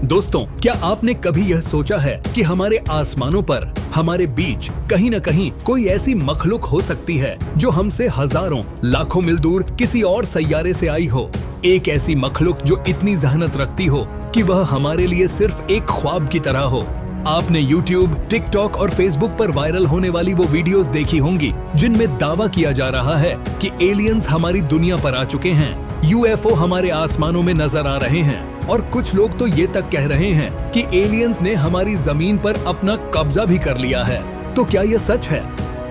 दोस्तों, क्या आपने कभी यह सोचा है कि हमारे आसमानों पर, हमारे बीच कहीं न कहीं कोई ऐसी मखलूक हो सकती है जो हमसे हजारों लाखों मील दूर किसी और सैयारे से आई हो। एक ऐसी मखलूक जो इतनी जहनत रखती हो कि वह हमारे लिए सिर्फ एक ख्वाब की तरह हो। आपने YouTube, TikTok और Facebook पर वायरल होने वाली वो वीडियोस देखी होंगी जिनमें दावा किया जा रहा है कि एलियंस हमारी दुनिया पर आ चुके हैं, UFO हमारे आसमानों में नजर आ रहे हैं और कुछ लोग तो ये तक कह रहे हैं कि एलियंस ने हमारी जमीन पर अपना कब्जा भी कर लिया है। तो क्या यह सच है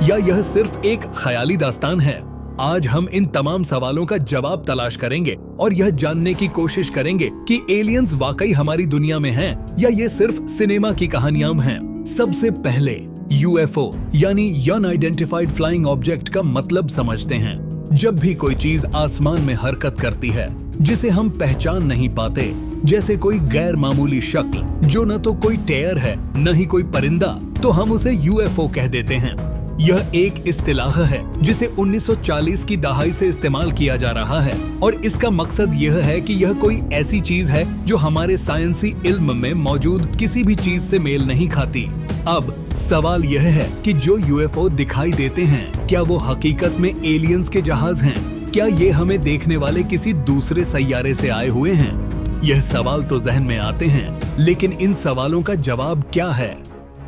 या यह सिर्फ एक ख्याली दास्तान है? आज हम इन तमाम सवालों का जवाब तलाश करेंगे और यह जानने की कोशिश करेंगे कि एलियंस वाकई हमारी दुनिया में हैं या ये सिर्फ सिनेमा की कहानियां हैं। सबसे पहले UFO यानी अनआइडेंटिफाइड फ्लाइंग ऑब्जेक्ट का मतलब समझते हैं। जब भी कोई चीज आसमान में हरकत करती है जिसे हम पहचान नहीं पाते, जैसे कोई गैर मामूली शक्ल जो न तो कोई टेयर है न ही कोई परिंदा, तो हम उसे UFO कह देते हैं। यह एक इस्तिलाह है जिसे 1940 की दहाई से इस्तेमाल किया जा रहा है और इसका मकसद यह है कि यह कोई ऐसी चीज है जो हमारे साइंसी इल्म में मौजूद किसी भी चीज से मेल नहीं खाती। अब सवाल यह है कि जो UFO दिखाई देते हैं, क्या वो हकीकत में एलियंस के जहाज हैं? क्या ये हमें देखने वाले किसी दूसरे सैयारे से आए हुए हैं? यह सवाल तो जहन में आते हैं, लेकिन इन सवालों का जवाब क्या है?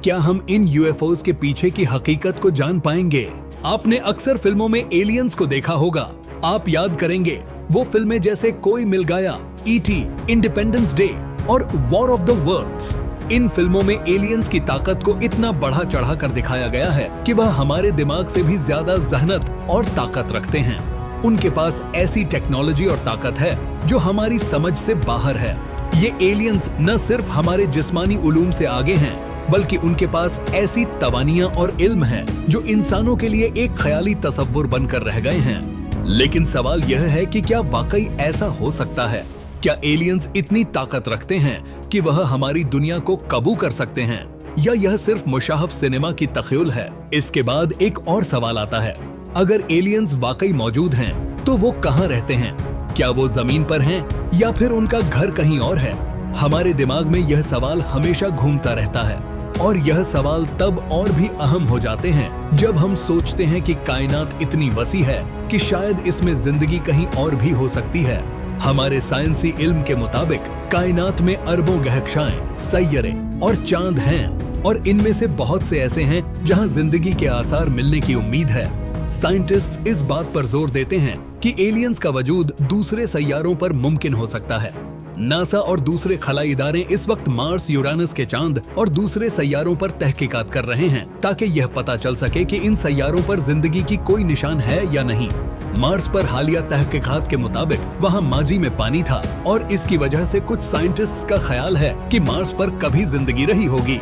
क्या हम इन UFOs के पीछे की हकीकत को जान पाएंगे? आपने अक्सर फिल्मों में एलियंस को देखा होगा। आप याद करेंगे वो फिल्में जैसे कोई मिल गया, ET, इंडिपेंडेंस डे और वॉर ऑफ द वर्ल्ड्स। इन फिल्मों में एलियंस की ताकत को इतना बढ़ा चढ़ा कर दिखाया गया है कि वह हमारे दिमाग से भी ज्यादा जहनत और ताकत रखते हैं। उनके पास ऐसी टेक्नोलॉजी और ताकत है जो हमारी समझ से बाहर है। ये एलियंस न सिर्फ हमारे जिस्मानी उलूम से आगे हैं, बल्कि उनके पास ऐसी तवानियां और इल्म है जो इंसानों के लिए एक ख्याली तसव्वुर बनकर रह गए हैं। लेकिन सवाल यह है कि क्या वाकई ऐसा हो सकता है? क्या एलियंस इतनी ताकत रखते हैं कि वह हमारी दुनिया को काबू कर सकते हैं, या यह सिर्फ मुशाहफ सिनेमा की तख़य्युल है? इसके बाद एक और सवाल आता है, अगर एलियंस वाकई मौजूद हैं, तो वो कहाँ रहते हैं? क्या वो जमीन पर हैं या फिर उनका घर कहीं और है? हमारे दिमाग में यह सवाल हमेशा घूमता रहता है और यह सवाल तब और भी अहम हो जाते हैं जब हम सोचते हैं कि कायनात इतनी वसी है कि शायद इसमें जिंदगी कहीं और भी हो सकती है। हमारे साइंसी इल्म के मुताबिक कायनात में अरबों गहकशाएं, सैयरे और चांद हैं और इनमें से बहुत से ऐसे हैं जहां जिंदगी के आसार मिलने की उम्मीद है। साइंटिस्ट इस बात पर जोर देते हैं कि एलियंस का वजूद दूसरे सैयारों पर मुमकिन हो सकता है। नासा और दूसरे खलाई इदारे इस वक्त मार्स, यूरानस के चांद और दूसरे सैयारों पर तहकीकात कर रहे हैं ताकि यह पता चल सके कि इन सैयारों पर जिंदगी की कोई निशान है या नहीं। मार्स पर हालिया तहकीकात के मुताबिक वहां माजी में पानी था और इसकी वजह से कुछ साइंटिस्ट्स का ख्याल है कि मार्स पर कभी जिंदगी रही होगी।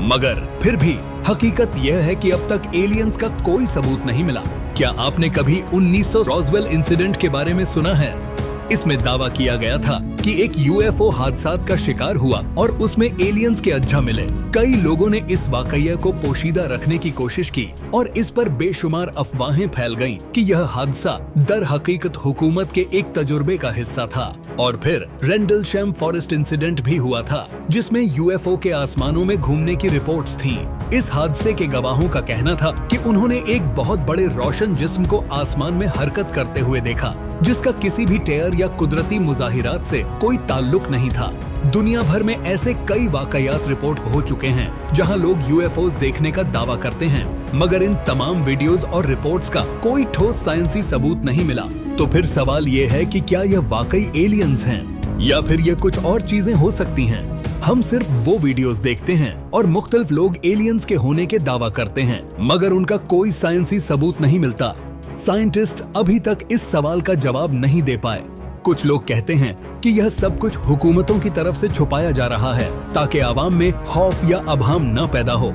मगर फिर भी हकीकत यह है कि अब तक एलियंस का कोई सबूत नहीं मिला। क्या आपने कभी 1900 रॉसवेल इंसिडेंट के बारे में सुना है? इसमें दावा किया गया था कि एक UFO हादसात का शिकार हुआ और उसमें एलियंस के अज्जा मिले। कई लोगों ने इस वाकये को पोशीदा रखने की कोशिश की और इस पर बेशुमार अफवाहें फैल गईं कि यह हादसा दर हकीकत हुकूमत के एक तजुर्बे का हिस्सा था। और फिर रेंडलशैम फॉरेस्ट इंसिडेंट भी हुआ था जिसमें UFO के आसमानों में घूमने की रिपोर्ट्स थीं। इस हादसे के गवाहों का कहना था कि उन्होंने एक बहुत बड़े रोशन जिस्म को आसमान में हरकत करते हुए देखा जिसका किसी भी टेयर या कुदरती मुजाहिरात से कोई ताल्लुक नहीं था। दुनिया भर में ऐसे कई वाकयात रिपोर्ट हो चुके हैं जहां लोग UFOs देखने का दावा करते हैं, मगर इन तमाम वीडियोस और रिपोर्ट्स का कोई ठोस साइंसी सबूत नहीं मिला। तो फिर सवाल ये है कि क्या यह वाकई एलियंस हैं या फिर यह कुछ और चीजें हो सकती हैं? हम सिर्फ वो वीडियोस देखते हैं और मुख्तलिफ लोग एलियंस के होने के दावा करते हैं, मगर उनका कोई साइंसी सबूत नहीं मिलता। साइंटिस्ट अभी तक इस सवाल का जवाब नहीं दे पाए। कुछ लोग कहते हैं कि यह सब कुछ हुकूमतों की तरफ से छुपाया जा रहा है ताकि आवाम में खौफ या अभाम न पैदा हो।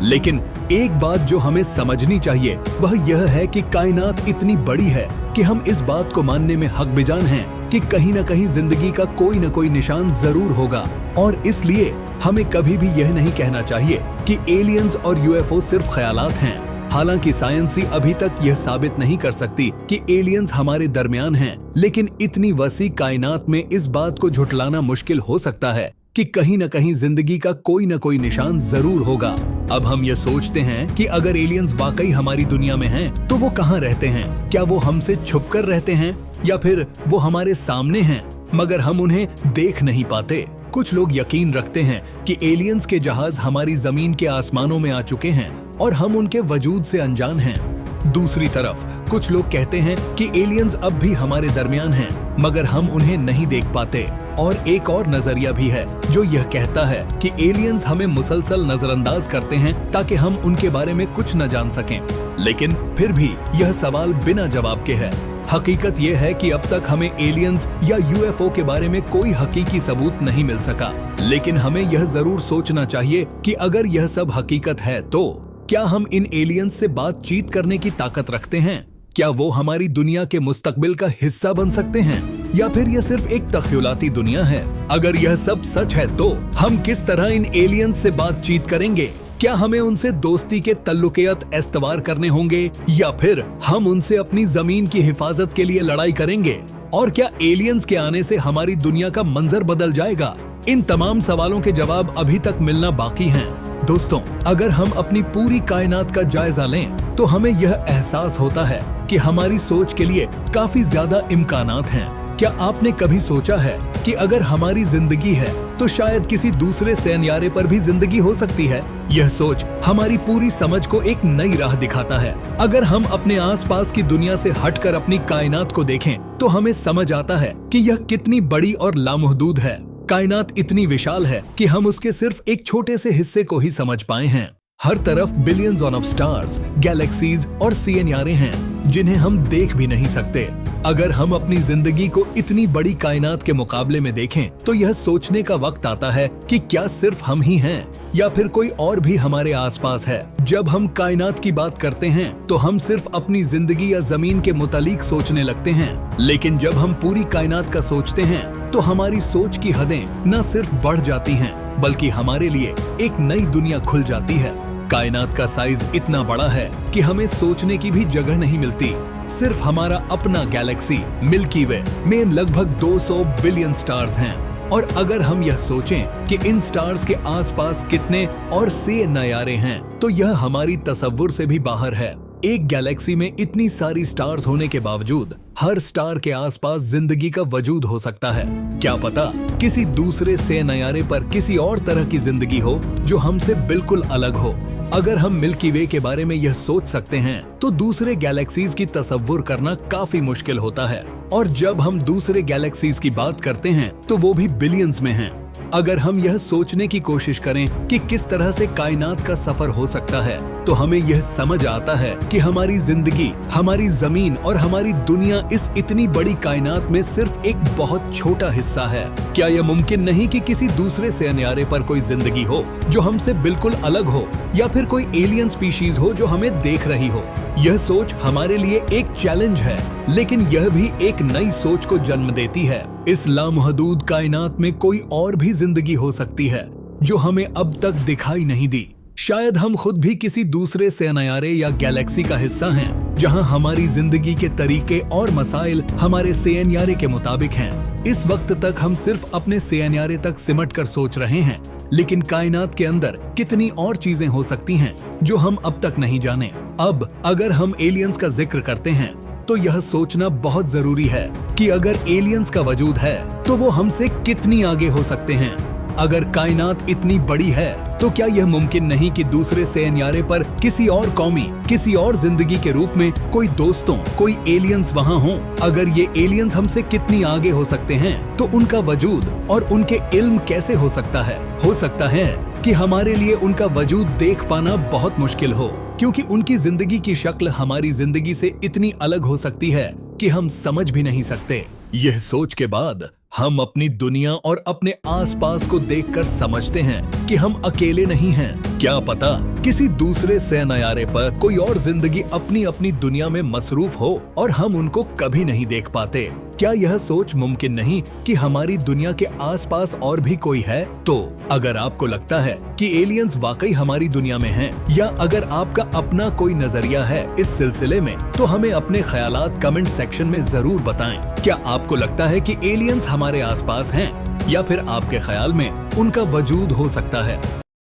लेकिन एक बात जो हमें समझनी चाहिए वह यह है कि कायनात इतनी बड़ी है कि हम इस बात को मानने में हक बेजान हैं कि कहीं न कहीं जिंदगी का कोई न कोई निशान जरूर होगा। और इसलिए हमें कभी भी यह नहीं कहना चाहिए कि एलियंस और UFO सिर्फ ख्यालात हैं। हालांकि साइंसी अभी तक यह साबित नहीं कर सकती कि एलियंस हमारे दरमियान हैं, लेकिन इतनी वसी कायनात में इस बात को झुटलाना मुश्किल हो सकता है कि कहीं न कहीं जिंदगी का कोई न कोई निशान जरूर होगा। अब हम ये सोचते हैं कि अगर एलियंस वाकई हमारी दुनिया में हैं, तो वो कहाँ रहते हैं? क्या वो हमसे छुपकर रहते हैं या फिर वो हमारे सामने हैं मगर हम उन्हें देख नहीं पाते? कुछ लोग यकीन रखते हैं कि एलियंस के जहाज हमारी जमीन के आसमानों में आ चुके हैं और हम उनके वजूद से अनजान हैं। दूसरी तरफ कुछ लोग कहते हैं कि एलियंस अब भी हमारे दरमियान हैं मगर हम उन्हें नहीं देख पाते। और एक और नजरिया भी है जो यह कहता है कि एलियंस हमें मुसलसल नजरअंदाज करते हैं ताकि हम उनके बारे में कुछ न जान सकें। लेकिन फिर भी यह सवाल बिना जवाब के है। हकीकत यह है कि अब तक हमें एलियंस या यूएफओ के बारे में कोई हकीकी सबूत नहीं मिल सका। लेकिन हमें यह जरूर सोचना चाहिए कि अगर यह सब हकीकत है तो क्या हम इन एलियंस से बातचीत करने की ताकत रखते हैं? क्या वो हमारी दुनिया के मुस्तकबिल का हिस्सा बन सकते हैं या फिर यह सिर्फ एक तख्यलाती दुनिया है? अगर यह सब सच है तो हम किस तरह इन एलियंस से बातचीत करेंगे? क्या हमें उनसे दोस्ती के तल्लुकियत इस्तवार करने होंगे या फिर हम उनसे अपनी जमीन की हिफाजत के लिए लड़ाई करेंगे? और क्या एलियंस के आने से हमारी दुनिया का मंजर बदल जाएगा? इन तमाम सवालों के जवाब अभी तक मिलना बाकी हैं। दोस्तों, अगर हम अपनी पूरी कायनात का जायजा लें तो हमें यह एहसास होता है कि हमारी सोच के लिए काफी ज्यादा इम्कानात हैं। क्या आपने कभी सोचा है कि अगर हमारी जिंदगी है तो शायद किसी दूसरे सैयारे पर भी जिंदगी हो सकती है? यह सोच हमारी पूरी समझ को एक नई राह दिखाता है। अगर हम अपने आसपास की दुनिया से हटकर अपनी कायनात को देखें तो हमें समझ आता है कि यह कितनी बड़ी और लामहदूद है। कायनात इतनी विशाल है कि हम उसके सिर्फ एक छोटे से हिस्से को ही समझ पाए हैं। हर तरफ बिलियंस ऑफ स्टार्स, गैलेक्सीज और सियारे हैं जिन्हें हम देख भी नहीं सकते। अगर हम अपनी जिंदगी को इतनी बड़ी कायनात के मुकाबले में देखें तो यह सोचने का वक्त आता है कि क्या सिर्फ हम ही हैं या फिर कोई और भी हमारे आसपास है। जब हम कायनात की बात करते हैं तो हम सिर्फ अपनी जिंदगी या जमीन के मुतालिक सोचने लगते हैं, लेकिन जब हम पूरी कायनात का सोचते हैं तो हमारी सोच की हदें न सिर्फ बढ़ जाती हैं बल्कि हमारे लिए एक नई दुनिया खुल जाती है। कायनात का साइज इतना बड़ा है कि हमें सोचने की भी जगह नहीं मिलती। सिर्फ हमारा अपना गैलेक्सी मिल्की वे में लगभग 200 बिलियन स्टार्स हैं और अगर हम यह सोचें कि इन स्टार्स के आसपास कितने और से नयारे हैं तो यह हमारी तसव्वुर से भी बाहर है। एक गैलेक्सी में इतनी सारी स्टार्स होने के बावजूद हर स्टार के आसपास जिंदगी का वजूद हो सकता है। क्या पता किसी दूसरे से नयारे पर किसी और तरह की जिंदगी हो जो हमसे बिल्कुल अलग हो। अगर हम मिल्की वे के बारे में यह सोच सकते हैं तो दूसरे गैलेक्सीज की तसव्वुर करना काफी मुश्किल होता है और जब हम दूसरे गैलेक्सीज की बात करते हैं तो वो भी बिलियंस में हैं। अगर हम यह सोचने की कोशिश करें कि किस तरह से कायनात का सफर हो सकता है तो हमें यह समझ आता है कि हमारी जिंदगी, हमारी जमीन और हमारी दुनिया इस इतनी बड़ी कायनात में सिर्फ एक बहुत छोटा हिस्सा है। क्या यह मुमकिन नहीं कि किसी दूसरे सैयारे पर कोई जिंदगी हो जो हमसे बिल्कुल अलग हो या फिर कोई एलियन स्पीशीज हो जो हमें देख रही हो? यह सोच हमारे लिए एक चैलेंज है, लेकिन यह भी एक नई सोच को जन्म देती है। इस लामहदूद कायनात में कोई और भी जिंदगी हो सकती है जो हमें अब तक दिखाई नहीं दी। शायद हम खुद भी किसी दूसरे सैयारे या गैलेक्सी का हिस्सा हैं, जहां हमारी जिंदगी के तरीके और मसाइल हमारे सैयारे के मुताबिक हैं। इस वक्त तक हम सिर्फ अपने सैयारे तक सिमट कर सोच रहे हैं, लेकिन कायनात के अंदर कितनी और चीजें हो सकती हैं जो हम अब तक नहीं जाने। अब अगर हम एलियंस का जिक्र करते हैं तो यह सोचना बहुत जरूरी है कि अगर एलियंस का वजूद है तो वो हमसे कितनी आगे हो सकते हैं। अगर कायनात इतनी बड़ी है तो क्या यह मुमकिन नहीं कि दूसरे सैयारे पर किसी और कौमी, किसी और जिंदगी के रूप में कोई दोस्तों, कोई एलियंस वहां हों? अगर ये एलियंस हमसे कितनी आगे हो सकते हैं तो उनका वजूद और उनके इल्म कैसे हो सकता है? हो सकता है कि हमारे लिए उनका वजूद देख पाना बहुत मुश्किल हो, क्योंकि उनकी जिंदगी की शक्ल हमारी जिंदगी से इतनी अलग हो सकती है कि हम समझ भी नहीं सकते। यह सोच के बाद हम अपनी दुनिया और अपने आसपास को देखकर समझते हैं कि हम अकेले नहीं हैं। क्या पता किसी दूसरे सैनयारे पर कोई और जिंदगी अपनी अपनी दुनिया में मसरूफ हो और हम उनको कभी नहीं देख पाते। क्या यह सोच मुमकिन नहीं कि हमारी दुनिया के आसपास और भी कोई है? तो अगर आपको लगता है कि एलियंस वाकई हमारी दुनिया में हैं, या अगर आपका अपना कोई नजरिया है इस सिलसिले में, तो हमें अपने ख्यालात कमेंट सेक्शन में जरूर बताएं। क्या आपको लगता है कि एलियंस हमारे आसपास हैं, या फिर आपके ख्याल में उनका वजूद हो सकता है?